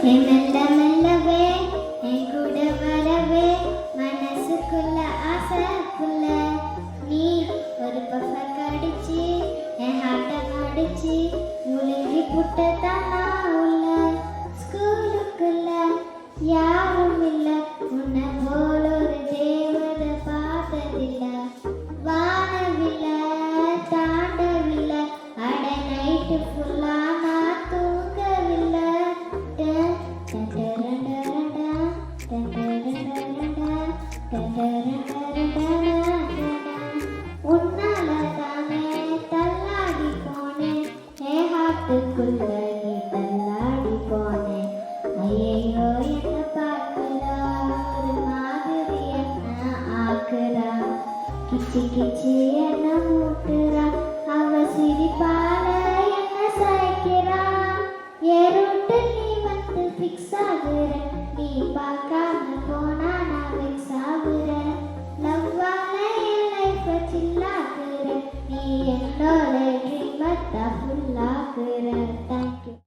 மெல்ல மெல்லவே என் கூட வரவே மனசுக்குள்ள ஆசைக்குள்ள நீ ஒரு பஃப கடிச்சு என் ஹார்ட்ட அடிச்சு முழுங்கி புட்டதானா உள்ள ஸ்கூலுக்குள்ள யாரும் இல்ல உன்னை போல ஒரு தேவதை பார்த்ததில்ல வானவில்ல தாண்டவில்லை அட நைட்டு ஃபுல்லா நான் தூங்கவில்லை உன்னால தானே தள்ளாடி போனேன் என் ஹார்ட்டுக்குள்ள நீ தள்ளாடி போனேன் ஐயோ என்ன பார்க்கிறா ஒரு மாதிரி என்ன ஆக்குறா கிச்சி கிச்சி என்ன மூட்டுறா அவ சிரிப்பால என்ன சாய்க்கிறா ஏரோட்டு நீ வந்து ஃபிக்ஸ் ஆகுற நீ பார்க்காம போனா நான் வெக்ஸ் ஆகுறேன் லவ்வால என் லைஃப் சில்லாக்குற நீ என்னோட ட்ரீம் ஃபுல்லாக்குற தேங்க்யூ